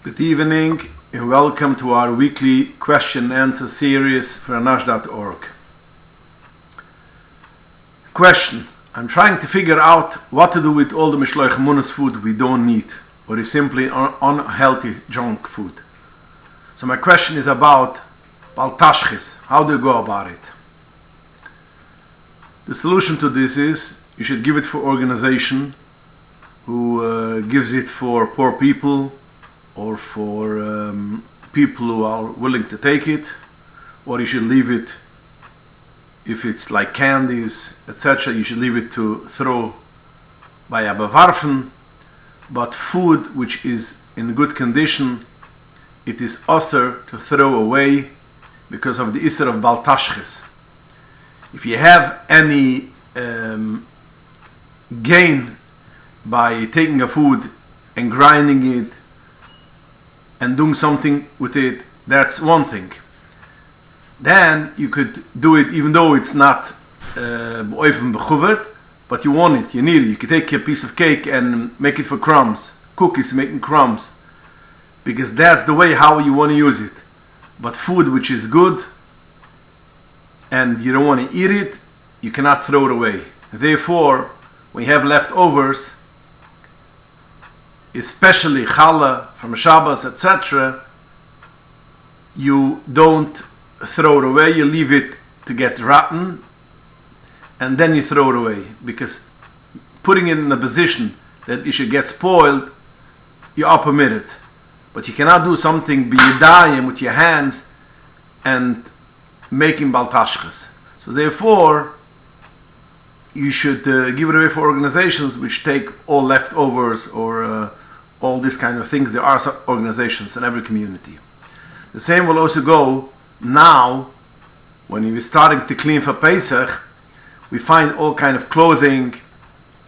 Good evening and welcome to our weekly question and answer series for anash.org. Question. I'm trying to figure out what to do with all the mishloi food we don't need or is simply unhealthy junk food. So my question is about tashchit. How do you go about it? The solution to this is you should give it for organization who gives it for poor people or for people who are willing to take it, or you should leave it, if it's like candies, etc., you should leave it to throw by a bewarfen. But food which is in good condition, it is usher to throw away because of the isur of tashchit. If you have any gain by taking a food and grinding it and doing something with it, that's one thing. Then you could do it even though it's not but you want it, you need it. You could take a piece of cake and make it for crumbs, cookies, making crumbs, because that's the way how you want to use it. But food which is good and you don't want to eat it, you cannot throw it away. Therefore, when you have leftovers, especially challah from Shabbos, etc., you don't throw it away, you leave it to get rotten, and then you throw it away. Because putting it in a position that it should get spoiled, you are permitted. But you cannot do something b'yadayim with your hands and making tashchit. So therefore, you should give it away for organizations which take all leftovers or all these kind of things. There are some organizations in every community. The same will also go now when we're starting to clean for Pesach. We find all kind of clothing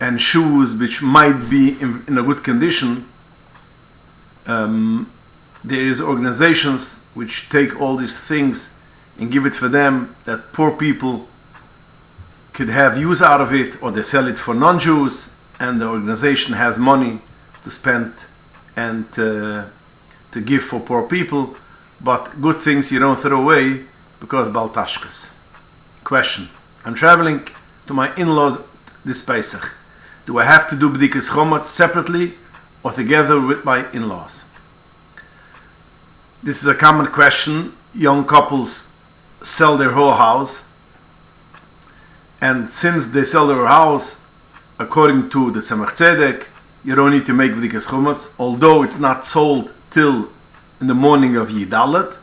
and shoes which might be in a good condition. There is organizations which take all these things and give it for them, that poor people could have use out of it, or they sell it for non-Jews, and the organization has money to spend and to give for poor people. But good things you don't throw away because tashchit. Question. I'm traveling to my in-laws this Pesach. Do I have to do b'dikas separately or together with my in-laws? This is a common question. Young couples sell their whole house, and since they sell their house, according to the Tzemach Tzedek, you don't need to make b'dikas chumatz, although it's not sold till in the morning of Yidalet.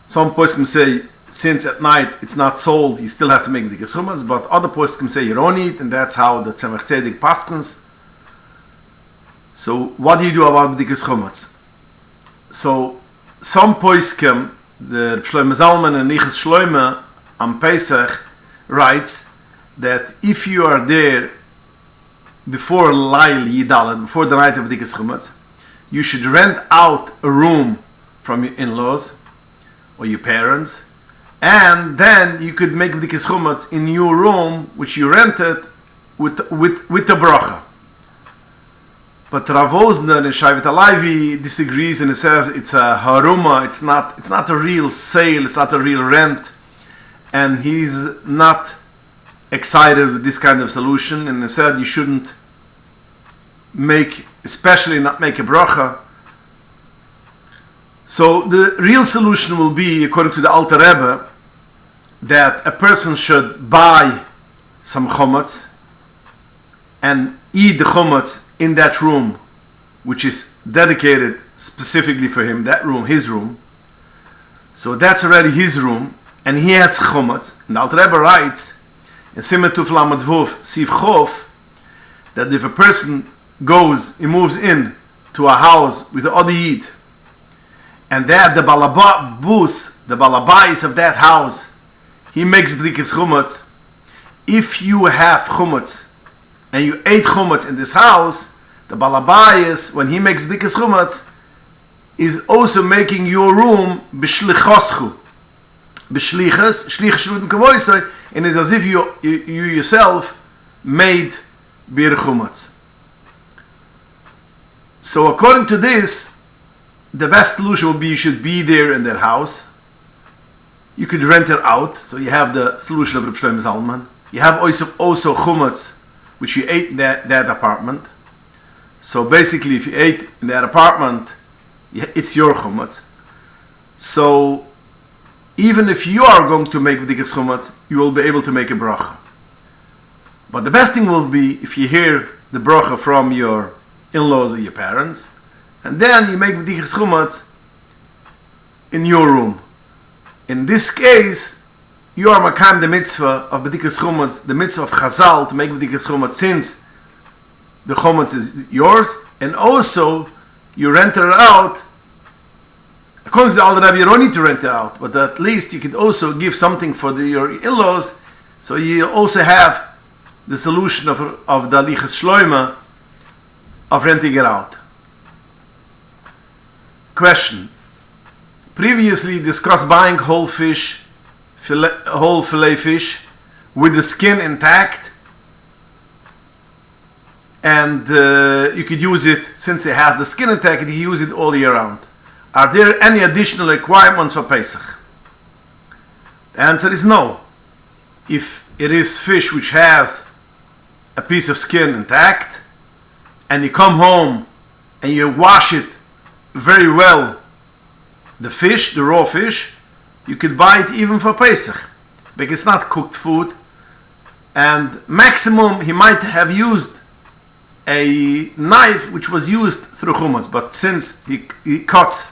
Some poskim say, since at night it's not sold, you still have to make b'dikas chumatz, but other poskim say you don't need, and that's how the Tzemach Tzedek paskins. So what do you do about b'dikas chumatz? So some poskim, the Shlomo Zalman and Nichas Shlomo on Pesach writes that if you are there before Lail Yidalet, before the night of b'dikas chumatz, you should rent out a room from your in-laws or your parents, and then you could make b'dikas chumatz in your room which you rented with the bracha. But Rav Osner and Shayvet Alavi disagrees, and he says it's a haruma, it's not a real sale, it's not a real rent, and he's not excited with this kind of solution, and he said you shouldn't especially not make a bracha. So the real solution will be, according to the Alter Rebbe, that a person should buy some chumatz and eat the chumatz in that room which is dedicated specifically for him, that room, his room. So that's already his room, and he has chumatz. And the Alter Rebbe writes in Siman Tuf Lamed Vov Siv Chof that if a person he moves in to a house with the other Yid, and that the balabais of that house, he makes b'dikas chumatz. If you have chumatz and you ate chumatz in this house, the balabais, when he makes b'dikas chumatz, is also making your room b'shlichoschu, shlich and it's as if you yourself made bir chumatz. So according to this, the best solution would be you should be there in their house. You could rent it out, so you have the solution of Reb Shlomo Zalman. You have also chumetz, which you ate in that apartment. So basically, if you ate in that apartment, it's your chumetz. So even if you are going to make b'dikas chumetz, you will be able to make a bracha. But the best thing will be if you hear the bracha from your in-laws or your parents, and then you make b'dikas chumetz in your room. In this case, you are makam the mitzvah of b'dikas chumetz, the mitzvah of Chazal to make b'dikas chumetz, since the chumetz is yours, and also you rent it out. According to the Alter Rebbe, you don't need to rent it out, but at least you could also give something for your in-laws, so you also have the solution of the alichas shloima of renting it out. Question. Previously discussed buying whole fillet fish with the skin intact, and you could use it, since it has the skin intact, you can use it all year round. Are there any additional requirements for Pesach? The answer is no. If it is fish which has a piece of skin intact, and you come home and you wash it very well, the fish, the raw fish, you could buy it even for Pesach, because it's not cooked food, and maximum he might have used a knife which was used through chumetz, but since he cuts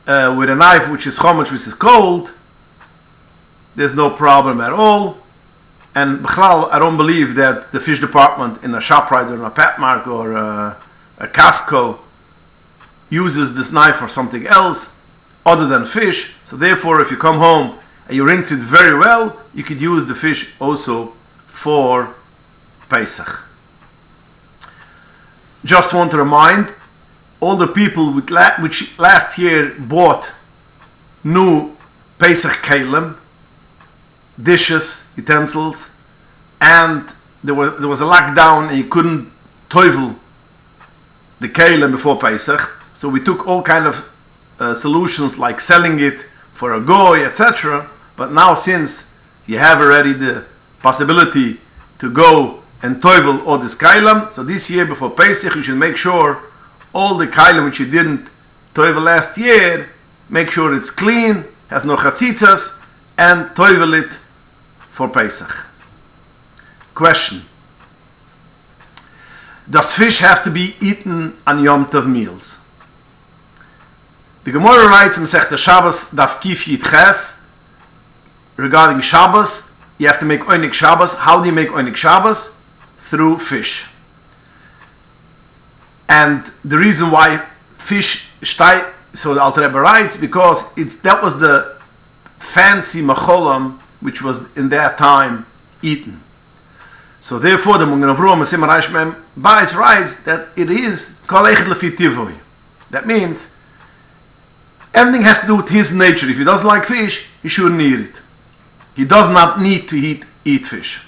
with a knife which is chumetz, which is cold, there's no problem at all. And b'chlal, I don't believe that the fish department in a ShopRite or a Petmark or a Costco uses this knife for something else other than fish. So therefore, if you come home and you rinse it very well, you could use the fish also for Pesach. Just want to remind all the people which last year bought new Pesach kelim, dishes, utensils, and there was a lockdown and you couldn't toivel the kelim before Pesach. So we took all kind of solutions like selling it for a goy, etc. But now, since you have already the possibility to go and toivel all this kelim, so this year before Pesach you should make sure all the kelim which you didn't toivel last year, make sure it's clean, has no chatzitzas, and toivel it for Pesach. Question. Does fish have to be eaten on Yom Tov meals? The Gemara writes in Masechta Shabbos Daf Kif Yid Ches regarding Shabbos. You have to make Oinik Shabbos. How do you make Oinik Shabbos? Through fish. And the reason why fish, so the Alter Rebbe writes, because that was the fancy macholam which was in that time eaten. So therefore the Magen Avraham Simon Reishmem Bais writes that it is kol echad lefi tivoy. That means everything has to do with his nature. If he doesn't like fish, he shouldn't eat it. He does not need to eat fish.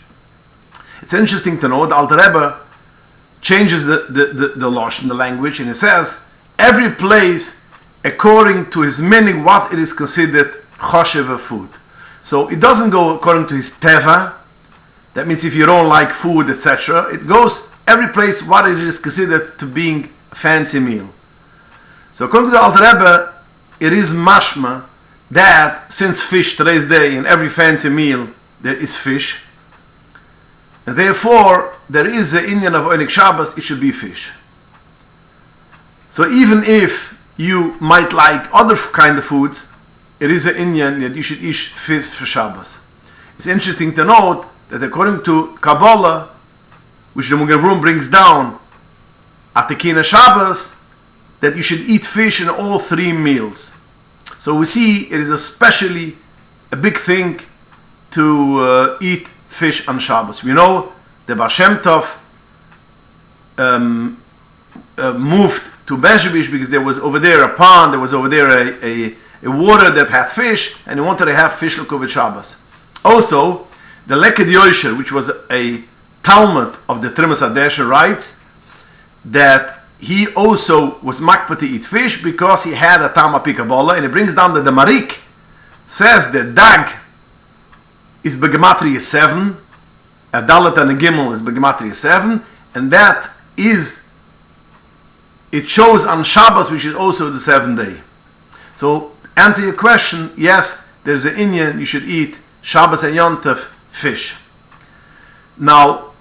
It's interesting to know the Alter Rebbe changes the lashon, the language, and he says every place according to his meaning what it is considered choshev food. So it doesn't go according to his teva. That means if you don't like food, etc. It goes every place what it is considered to being a fancy meal. So according to the Alter Rebbe, it is mashma that since fish today's day in every fancy meal there is fish, and therefore there is an Indian of Oinik Shabbos, it should be fish. So even if you might like other kind of foods, it is an Indian that you should eat fish for Shabbos. It's interesting to note that according to Kabbalah, which the Magen Avraham brings down at the Kina Shabbos, that you should eat fish in all three meals. So we see it is especially a big thing to eat fish on Shabbos. We know the Baal Shem Tov moved to Bezhebish because there was over there a pond, there was over there a water that had fish, and he wanted to have fish l'kovit Shabbos. Also, the Leked Yosher, which was a Talmud of the Trimas Adesher, writes that he also was makpah to eat fish because he had a tama pikabola, and he brings down that the Marik says that dag is begematria 7, a dalet and a gimel is begematria 7, and that is, it shows on Shabbos, which is also the 7th day. So, answer your question, yes, there's an inyan, you should eat Shabbos and Yom Tov fish. Now,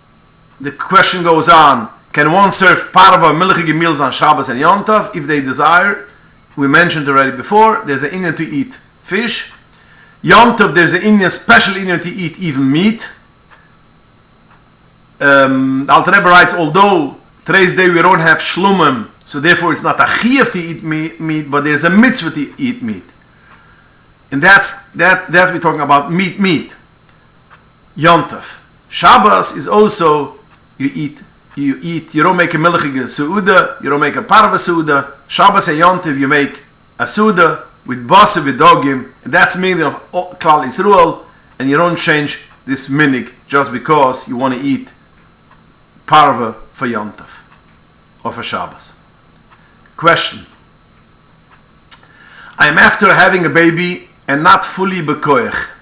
the question goes on, can one serve parva milchige meals on Shabbos and Yom Tov if they desire? We mentioned already before, there's an inyan to eat fish. Yom Tov, there's an inyan, special inyan to eat even meat. The Alter Rebbe writes, although today's day we don't have shlumim, so therefore it's not a chiyuv to eat meat, but there's a mitzvah to eat meat. And that's we're talking about meat. Yom Tov. Shabbos is also, you don't make a milchige seuda, you don't make a parva seuda. Shabbos and Yom Tov, you make a seuda with basa, with dogim, and that's meaning of Klal Yisrael, and you don't change this minig just because you want to eat parva for Yom Tov or for Shabbos. Question. I am after having a baby and not fully bekoich.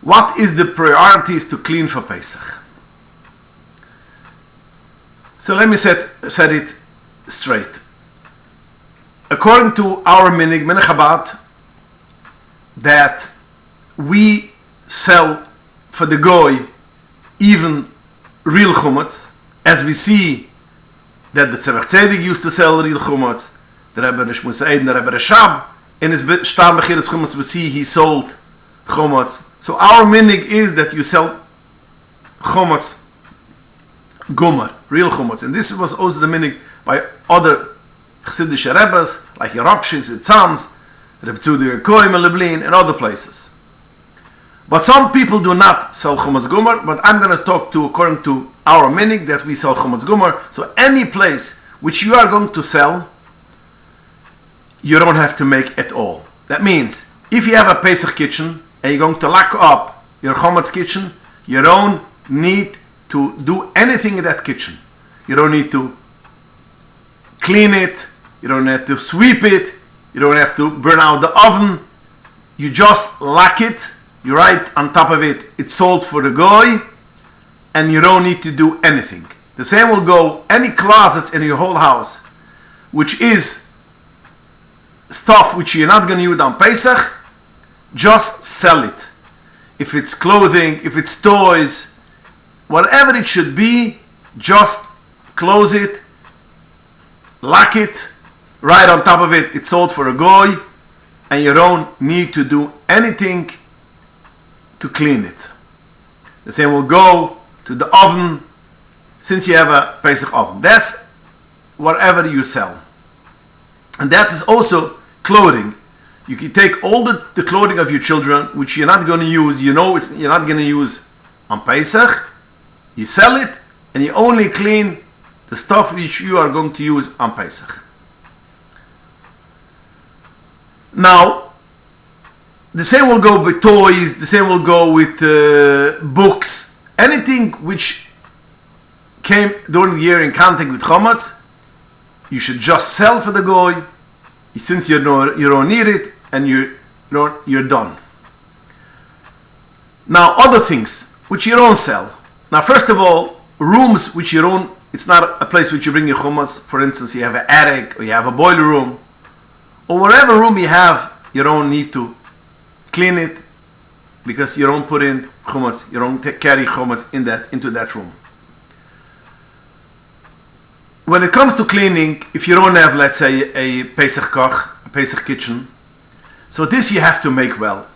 What is the priorities to clean for Pesach? So let me set it straight. According to our minig Chabad, that we sell for the goy even real chumutz, as we see that the Tzemach Tzedek used to sell real chumutz, the Rebbe Nishmus Eid, the Rebbe Reshab, in his Shtar Mechiras Chumutz, we see he sold chumutz. So our minig is that you sell chumutz gomer, real chumutz, and this was also the minig by other Chassidish Rebbes, like Yerapshis, Tzans, Reb Tzudi Koim, Lublin, and other places. But some people do not sell chumutz gomer, but I'm going to talk to, according to our minig, that we sell chumutz gomer. So any place which you are going to sell, you don't have to make at all. That means, if you have a Pesach kitchen, and you're going to lock up your chumutz kitchen, you don't need to do anything in that kitchen. You don't need to clean it, you don't have to sweep it, you don't have to burn out the oven. You just lock it, you write on top of it, it's sold for the goy, and you don't need to do anything. The same will go any closets in your whole house, which is stuff which you're not going to use on Pesach, just sell it. If it's clothing, if it's toys, whatever it should be, just close it, lock it, right on top of it, it's sold for a goy, and you don't need to do anything to clean it. The same will go to the oven, since you have a Pesach oven. That's whatever you sell. And that is also clothing. You can take all the clothing of your children, which you're not going to use, you're not going to use on Pesach, you sell it, and you only clean the stuff which you are going to use on Pesach. Now, the same will go with toys, the same will go with books, anything which came during the year in contact with chumutz, you should just sell for the goy, since you don't need it, and you're done. Now, other things which you don't sell. Now, first of all, rooms which you don't, it's not a place which you bring your chumutz. For instance, you have an attic, or you have a boiler room, or whatever room you have, you don't need to clean it, because you don't put in chumutz, you don't carry chumutz into that room. When it comes to cleaning, if you don't have, let's say, a Pesach koch, a Pesach kitchen, so this you have to make well.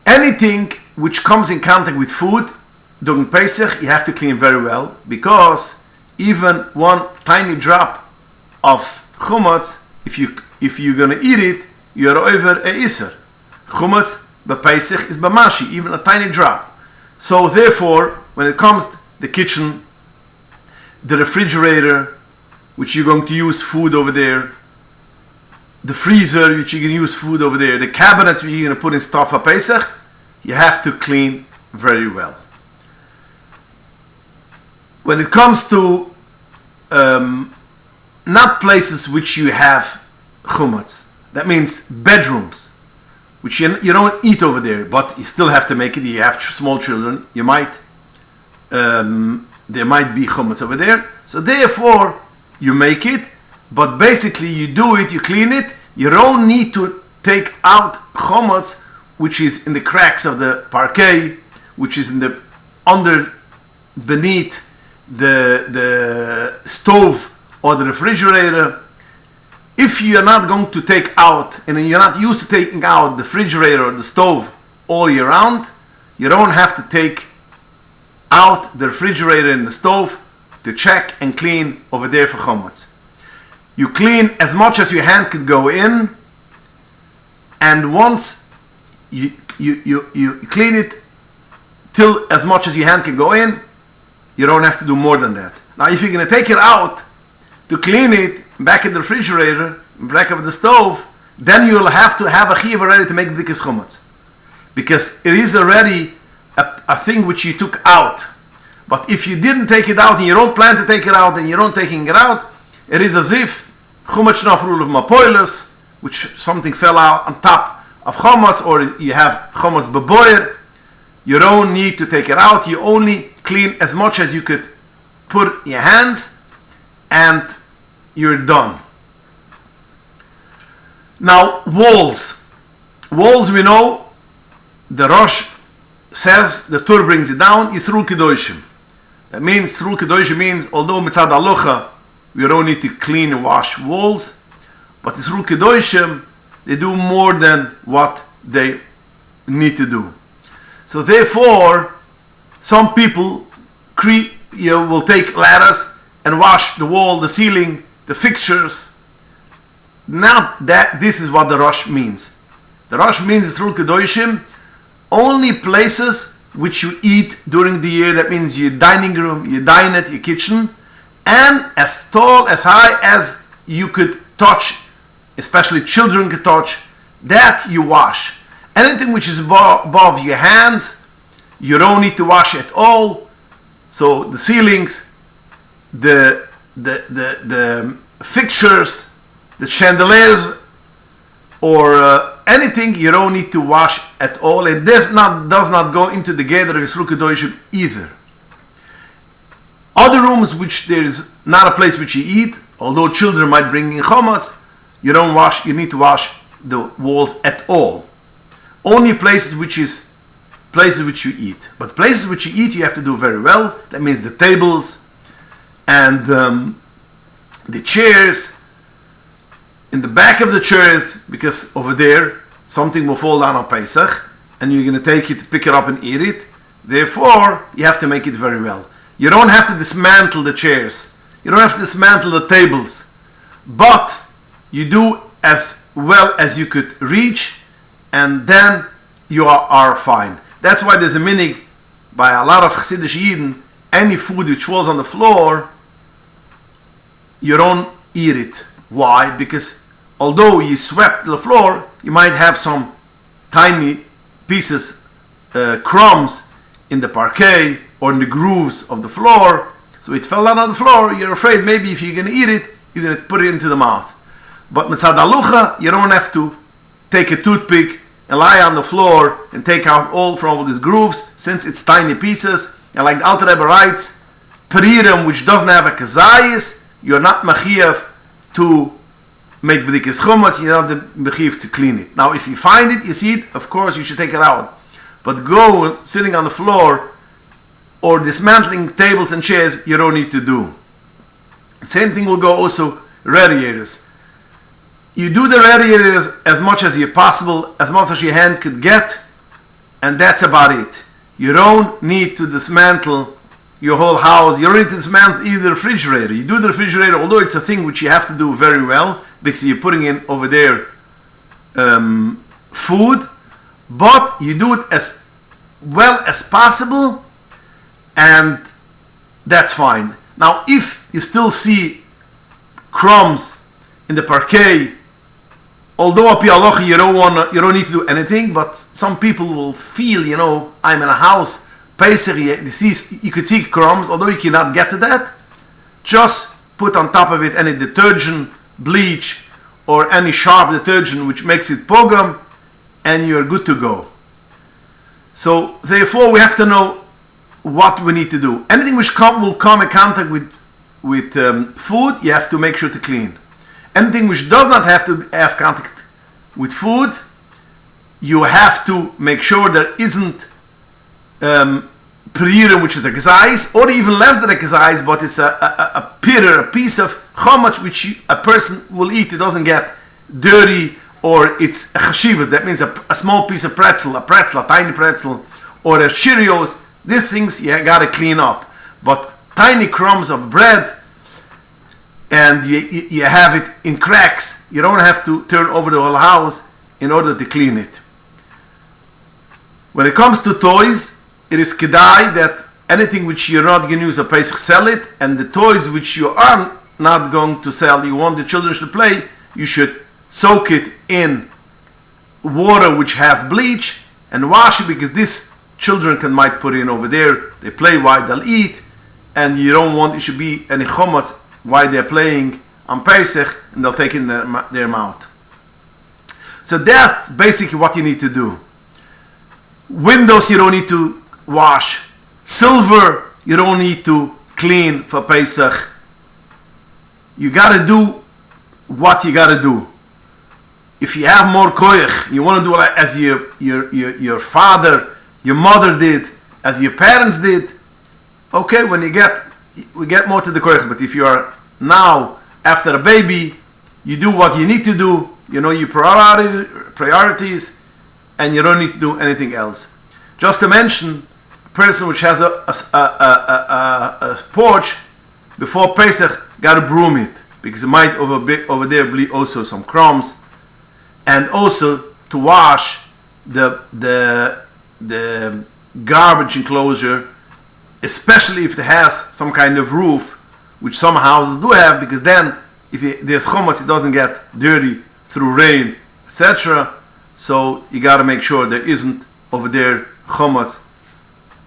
Anything which comes in contact with food during Pesach, you have to clean very well, because even one tiny drop of chumutz, if you're going to eat it, you're over a iser. Chumutz b'Pesach is b'mashi, even a tiny drop. So therefore, when it comes to the kitchen, the refrigerator, which you're going to use food over there, the freezer, which you're going to use food over there, the cabinets which you're going to put in stuff for Pesach, you have to clean very well. When it comes to not places which you have chumats. That means bedrooms, which you don't eat over there, but you still have to make it. You have small children, you might there might be chumats over there. So therefore, you make it, but basically you do it, you clean it. You don't need to take out chumats, which is in the cracks of the parquet, which is in the beneath the stove or the refrigerator. If you're not going to take out, and you're not used to taking out the refrigerator or the stove all year round, you don't have to take out the refrigerator and the stove to check and clean over there for chumats. You clean as much as your hand could go in, and once you clean it till as much as your hand can go in, you don't have to do more than that. Now if you're going to take it out to clean it back in the refrigerator, back of the stove, then you'll have to have a chiyuv ready to make b'dikas chumats, because it is already a thing which you took out. But if you didn't take it out and you don't plan to take it out and you don't taking it out, it is as if chumat shnafrul of mapoilus, which something fell out on top of chumas, or you have chumas beboyer. You don't need to take it out. You only clean as much as you could put your hands, and you're done. Now, walls. Walls, we know, the Rosh says, the Tur brings it down, Yisrul Kedoshim. That means, Yisrul Kedoshim means, although mitzad alocha, we don't need to clean and wash walls, but Yisrul Kedoshim, they do more than what they need to do. So therefore, some people will take ladders and wash the wall, the ceiling, the fixtures. Not that this is what the Rosh means. The Rosh means Yisrul Kedoshim, only places which you eat during the year. That means your dining room, your dine at your kitchen, and as tall, as high as you could touch, especially children could touch, that you wash. Anything which is above your hands, you don't need to wash at all. So the ceilings, the fixtures, the chandeliers, or anything, you don't need to wash at all. It does not go into the gather of Yisrul Kedoshim either. Other rooms which there is not a place which you eat, although children might bring in chomats, you need to wash the walls at all. Only places which you eat. But places which you eat, you have to do very well. That means the tables and the chairs, in the back of the chairs, because over there something will fall down on Pesach and you're going to pick it up and eat it. Therefore, you have to make it very well. You don't have to dismantle the chairs. You don't have to dismantle the tables. But you do as well as you could reach, and then you are fine. That's why there's a minig by a lot of Chassidish Yidden, any food which falls on the floor, you don't eat it. Why? Because although you swept the floor, you might have some tiny pieces, crumbs in the parquet or in the grooves of the floor. So it fell down on the floor. You're afraid maybe if you're going to eat it, you're going to put it into the mouth. But mitzad alucha, you don't have to take a toothpick and lie on the floor and take out all from all these grooves, since it's tiny pieces. And like the Alter Rebbe writes, peririm which doesn't have a kazayis, you're not mechiyev to make b'dikas chumats, you're not mechiyev to clean it. Now if you find it, you see it, of course you should take it out. But go sitting on the floor or dismantling tables and chairs, you don't need to do. Same thing will go also radiators. You do the radiators as much as you possible, as much as your hand could get, and that's about it. You don't need to dismantle your whole house. You don't need to dismantle either the refrigerator. You do the refrigerator, although it's a thing which you have to do very well, because you're putting in over there food, but you do it as well as possible, and that's fine. Now if you still see crumbs in the parquet, although api halacha you don't need to do anything, but some people will feel, I'm in a house, Pesach, you could see crumbs, although you cannot get to that, just put on top of it any detergent, bleach, or any sharp detergent which makes it pogum, and you're good to go. So therefore we have to know what we need to do. Anything which will come in contact with food, you have to make sure to clean. Anything which does not have to have contact with food, you have to make sure there isn't peririm, which is a gzais, or even less than a gzais, but it's a pirer, a piece of chomach which a person will eat. It doesn't get dirty, or it's a chashivas. That means a small piece of pretzel, a tiny pretzel, or a Cheerios. These things you gotta clean up. But tiny crumbs of bread, and you have it in cracks, you don't have to turn over the whole house in order to clean it. When it comes to toys, it is kedai that anything which you're not going to use a Pesach, sell it, and the toys which you are not going to sell, you want the children to play, you should soak it in water which has bleach and wash it, because this children might put in over there, they play while they'll eat, and you don't want it should be any chomats while they're playing on Pesach, and they'll take it in their mouth. So that's basically what you need to do. Windows you don't need to wash. Silver you don't need to clean for Pesach. You gotta do what you gotta do. If you have more koyach, you want to do it as your father, your mother did, as your parents did. Okay, we get more to the koyach. But if you are now after a baby, you do what you need to do. You know your priorities, and you don't need to do anything else. Just to mention, a person which has a porch before Pesach got to broom it, because it might over there be also some crumbs, and also to wash the garbage enclosure, especially if it has some kind of roof, which some houses do have, because then if there's chomats, it doesn't get dirty through rain, etc. So you got to make sure there isn't over there chomats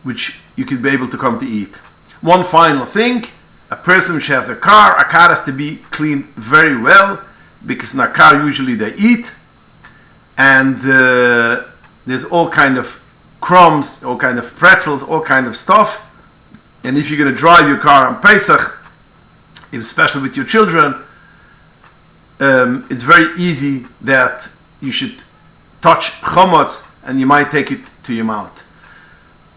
which you could be able to come to eat. One final thing, a person which has a car has to be cleaned very well, because in a car usually they eat, and there's all kind of crumbs, all kind of pretzels, all kind of stuff. And if you're going to drive your car on Pesach, especially with your children, it's very easy that you should touch chomats and you might take it to your mouth.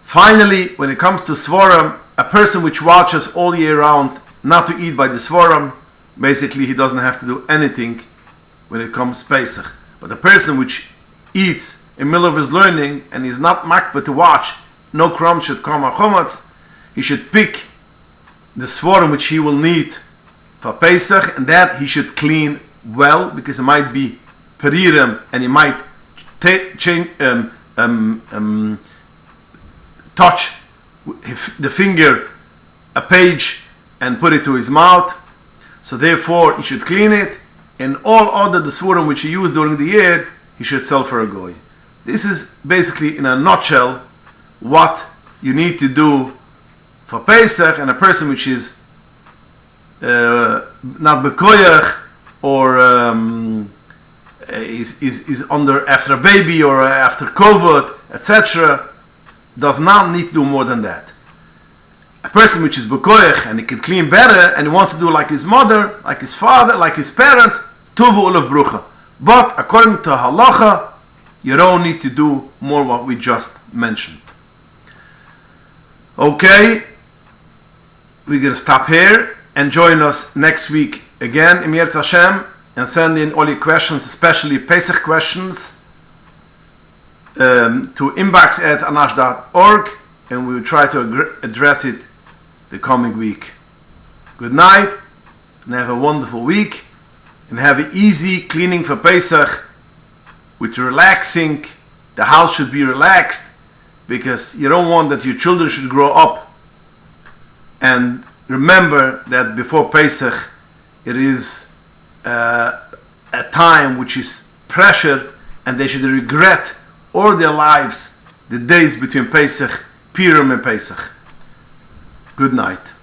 Finally, when it comes to svarim, a person which watches all year round not to eat by the svarim, basically he doesn't have to do anything when it comes Pesach. But a person which eats in the middle of his learning and is not makbet to watch, no crumbs should come on chomats, he should pick the svarim which he will need for Pesach, and that he should clean well, because it might be peririm, and he might touch the finger a page and put it to his mouth. So therefore he should clean it, and all other the svarim which he used during the year he should sell for a goy. This is basically in a nutshell what you need to do for Pesach. And a person which is not bekoyach, or is under after a baby or after COVID, etc., does not need to do more than that. A person which is bekoyach and he can clean better and he wants to do like his mother, like his father, like his parents, tuvu ulav brucha. But according to halacha, you don't need to do more what we just mentioned. Okay, we're going to stop here and join us next week again, Im Yirtzeh Hashem, and send in all your questions, especially Pesach questions, to inbox@anash.org, and we will try to address it the coming week. Good night, and have a wonderful week, and have an easy cleaning for Pesach with relaxing. The house should be relaxed, because you don't want that your children should grow up and remember that before Pesach it is a time which is pressure, and they should regret all their lives the days between Pesach, Purim and Pesach. Good night.